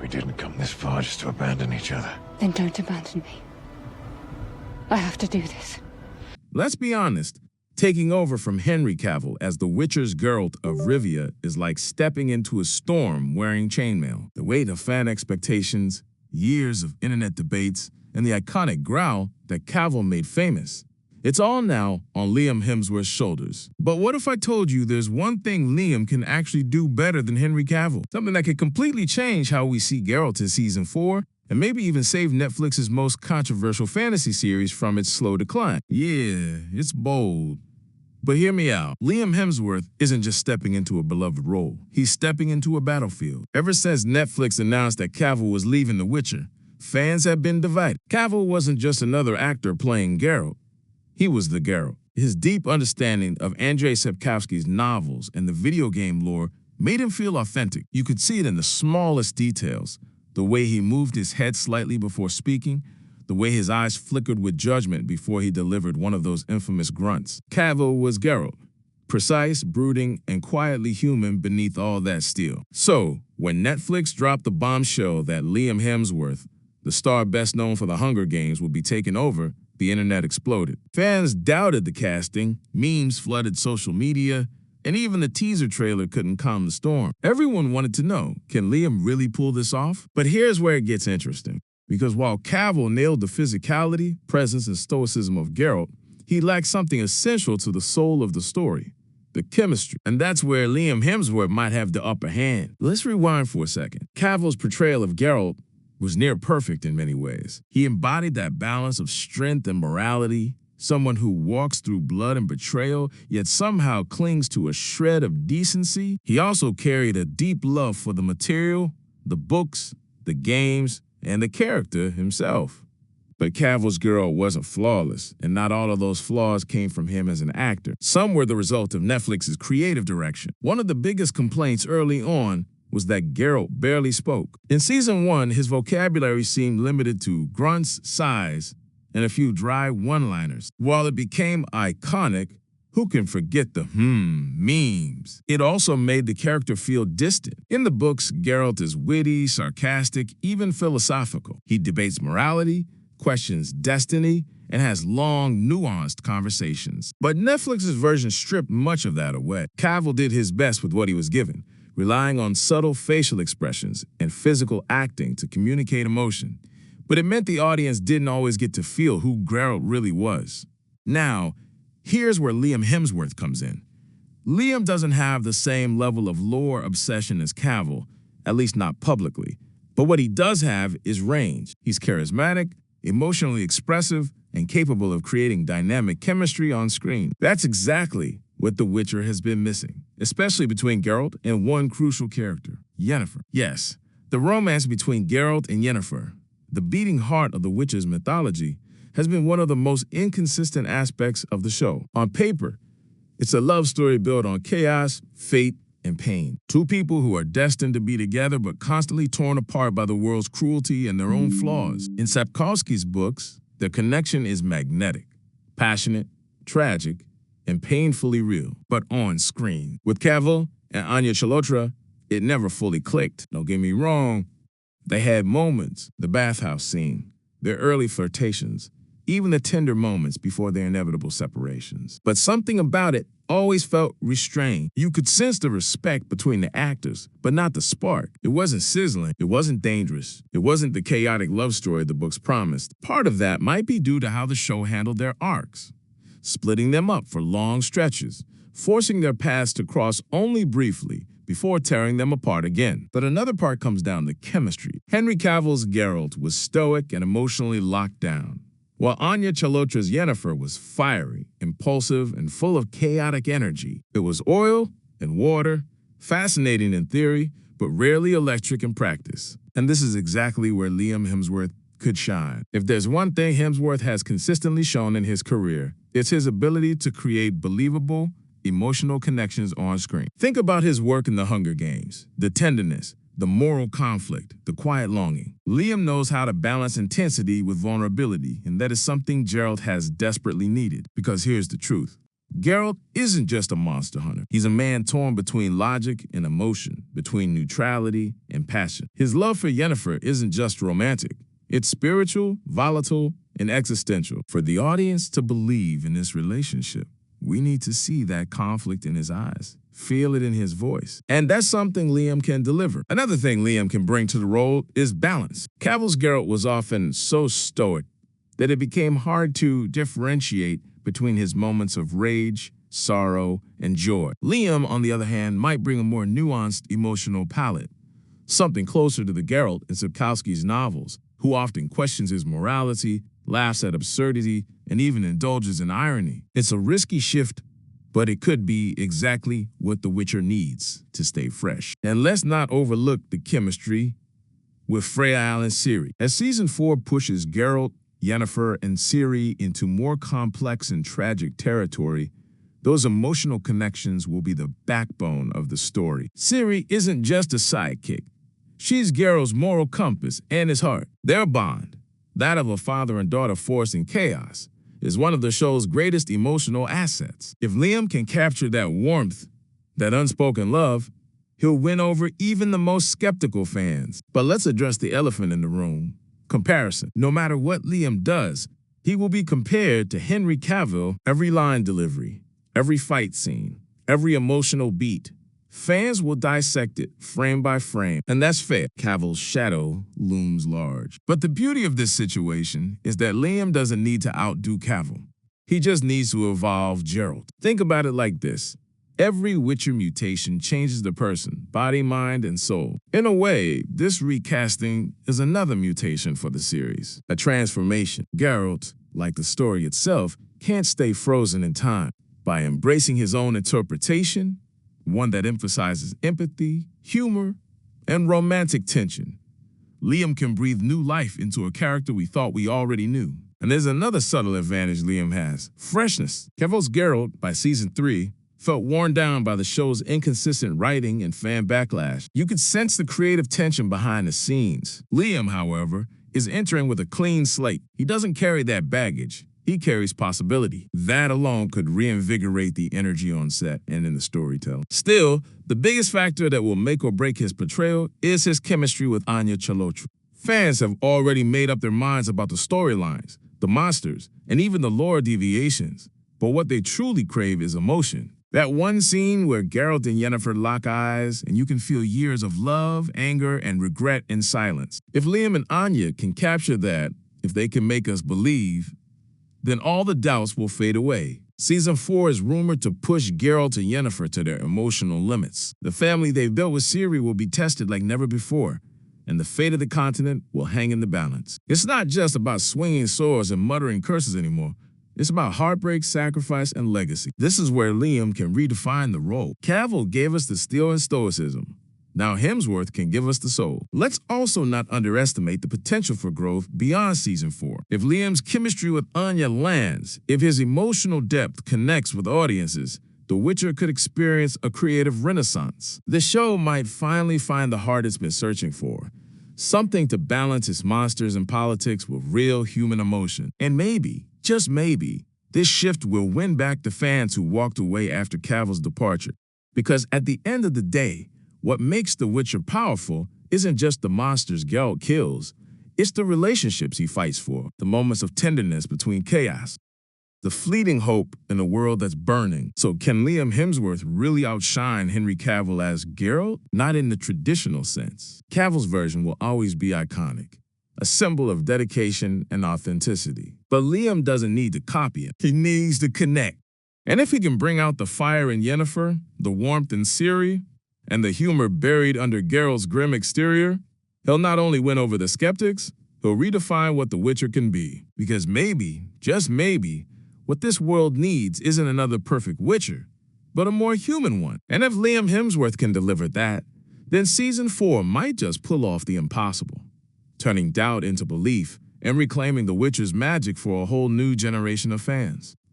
We didn't come this far just to abandon each other. Then don't abandon me. I have to do this. Let's be honest. Taking over from Henry Cavill as the Witcher's Geralt of Rivia is like stepping into a storm wearing chainmail. The weight of fan expectations, years of internet debates, and the iconic growl that Cavill made famous. It's all now on Liam Hemsworth's shoulders. But what if I told you there's one thing Liam can actually do better than Henry Cavill? Something that could completely change how we see Geralt in Season 4, and maybe even save Netflix's most controversial fantasy series from its slow decline. Yeah, it's bold. But hear me out. Liam Hemsworth isn't just stepping into a beloved role. He's stepping into a battlefield. Ever since Netflix announced that Cavill was leaving The Witcher, fans have been divided. Cavill wasn't just another actor playing Geralt. He was the Geralt. His deep understanding of Andrzej Sapkowski's novels and the video game lore made him feel authentic. You could see it in the smallest details. The way he moved his head slightly before speaking, the way his eyes flickered with judgment before he delivered one of those infamous grunts. Cavill was Geralt, precise, brooding, and quietly human beneath all that steel. So, when Netflix dropped the bombshell that Liam Hemsworth, the star best known for the Hunger Games, would be taking over, the internet exploded. Fans doubted the casting, memes flooded social media, and even the teaser trailer couldn't calm the storm. Everyone wanted to know, can Liam really pull this off? But here's where it gets interesting. Because while Cavill nailed the physicality, presence, and stoicism of Geralt, he lacked something essential to the soul of the story, the chemistry. And that's where Liam Hemsworth might have the upper hand. Let's rewind for a second. Cavill's portrayal of Geralt was near perfect in many ways. He embodied that balance of strength and morality, someone who walks through blood and betrayal, yet somehow clings to a shred of decency. He also carried a deep love for the material, the books, the games, and the character himself. But Cavill's Geralt wasn't flawless, and not all of those flaws came from him as an actor. Some were the result of Netflix's creative direction. One of the biggest complaints early on was that Geralt barely spoke. In Season 1, his vocabulary seemed limited to grunts, sighs, and a few dry one-liners. While it became iconic, who can forget the memes? It also made the character feel distant. In the books, Geralt is witty, sarcastic, even philosophical. He debates morality, questions destiny, and has long, nuanced conversations. But Netflix's version stripped much of that away. Cavill did his best with what he was given, relying on subtle facial expressions and physical acting to communicate emotion. But it meant the audience didn't always get to feel who Geralt really was. Now, here's where Liam Hemsworth comes in. Liam doesn't have the same level of lore obsession as Cavill, at least not publicly. But what he does have is range. He's charismatic, emotionally expressive, and capable of creating dynamic chemistry on screen. That's exactly what The Witcher has been missing, especially between Geralt and one crucial character, Yennefer. Yes, the romance between Geralt and Yennefer, the beating heart of The Witcher's mythology, has been one of the most inconsistent aspects of the show. On paper, it's a love story built on chaos, fate, and pain. Two people who are destined to be together but constantly torn apart by the world's cruelty and their own flaws. In Sapkowski's books, the connection is magnetic, passionate, tragic, and painfully real, but on screen. With Cavill and Anya Chalotra, it never fully clicked. Don't get me wrong, they had moments, the bathhouse scene, their early flirtations, even the tender moments before their inevitable separations. But something about it always felt restrained. You could sense the respect between the actors, but not the spark. It wasn't sizzling. It wasn't dangerous. It wasn't the chaotic love story the books promised. Part of that might be due to how the show handled their arcs, splitting them up for long stretches, forcing their paths to cross only briefly before tearing them apart again. But another part comes down to chemistry. Henry Cavill's Geralt was stoic and emotionally locked down, while Anya Chalotra's Yennefer was fiery, impulsive, and full of chaotic energy. It was oil and water, fascinating in theory, but rarely electric in practice. And this is exactly where Liam Hemsworth could shine. If there's one thing Hemsworth has consistently shown in his career, it's his ability to create believable, emotional connections on screen. Think about his work in The Hunger Games, the tenderness, the moral conflict, the quiet longing. Liam knows how to balance intensity with vulnerability, and that is something Geralt has desperately needed. Because here's the truth. Geralt isn't just a monster hunter. He's a man torn between logic and emotion, between neutrality and passion. His love for Yennefer isn't just romantic. It's spiritual, volatile, and existential. For the audience to believe in this relationship, we need to see that conflict in his eyes, feel it in his voice. And that's something Liam can deliver. Another thing Liam can bring to the role is balance. Cavill's Geralt was often so stoic that it became hard to differentiate between his moments of rage, sorrow, and joy. Liam, on the other hand, might bring a more nuanced emotional palette, something closer to the Geralt in Sapkowski's novels, who often questions his morality, laughs at absurdity, and even indulges in irony. It's a risky shift, but it could be exactly what The Witcher needs to stay fresh. And let's not overlook the chemistry with Freya and Ciri. As Season 4 pushes Geralt, Yennefer, and Ciri into more complex and tragic territory, those emotional connections will be the backbone of the story. Ciri isn't just a sidekick. She's Geralt's moral compass and his heart. Their bond, that of a father and daughter forced in chaos, is one of the show's greatest emotional assets. If Liam can capture that warmth, that unspoken love, he'll win over even the most skeptical fans. But let's address the elephant in the room: comparison. No matter what Liam does, he will be compared to Henry Cavill. Every line delivery, every fight scene, every emotional beat. Fans will dissect it frame by frame, and that's fair. Cavill's shadow looms large. But the beauty of this situation is that Liam doesn't need to outdo Cavill. He just needs to evolve Geralt. Think about it like this. Every Witcher mutation changes the person, body, mind, and soul. In a way, this recasting is another mutation for the series, a transformation. Geralt, like the story itself, can't stay frozen in time. By embracing his own interpretation, one that emphasizes empathy, humor, and romantic tension, Liam can breathe new life into a character we thought we already knew. And there's another subtle advantage Liam has: freshness. Cavill's Geralt, by Season 3, felt worn down by the show's inconsistent writing and fan backlash. You could sense the creative tension behind the scenes. Liam, however, is entering with a clean slate. He doesn't carry that baggage. He carries possibility. That alone could reinvigorate the energy on set and in the storytelling. Still, the biggest factor that will make or break his portrayal is his chemistry with Anya Chalotra. Fans have already made up their minds about the storylines, the monsters, and even the lore deviations. But what they truly crave is emotion. That one scene where Geralt and Yennefer lock eyes and you can feel years of love, anger, and regret in silence. If Liam and Anya can capture that, if they can make us believe, then all the doubts will fade away. Season 4 is rumored to push Geralt and Yennefer to their emotional limits. The family they've built with Ciri will be tested like never before, and the fate of the continent will hang in the balance. It's not just about swinging swords and muttering curses anymore. It's about heartbreak, sacrifice, and legacy. This is where Liam can redefine the role. Cavill gave us the steel and stoicism. Now Hemsworth can give us the soul. Let's also not underestimate the potential for growth beyond Season 4. If Liam's chemistry with Anya lands, if his emotional depth connects with audiences, The Witcher could experience a creative renaissance. The show might finally find the heart it's been searching for, something to balance its monsters and politics with real human emotion. And maybe, just maybe, this shift will win back the fans who walked away after Cavill's departure. Because at the end of the day, what makes The Witcher powerful isn't just the monsters Geralt kills, it's the relationships he fights for, the moments of tenderness between chaos, the fleeting hope in a world that's burning. So can Liam Hemsworth really outshine Henry Cavill as Geralt? Not in the traditional sense. Cavill's version will always be iconic, a symbol of dedication and authenticity. But Liam doesn't need to copy it. He needs to connect. And if he can bring out the fire in Yennefer, the warmth in Ciri, and the humor buried under Geralt's grim exterior, he'll not only win over the skeptics, he'll redefine what The Witcher can be. Because maybe, just maybe, what this world needs isn't another perfect Witcher, but a more human one. And if Liam Hemsworth can deliver that, then Season 4 might just pull off the impossible, turning doubt into belief and reclaiming The Witcher's magic for a whole new generation of fans.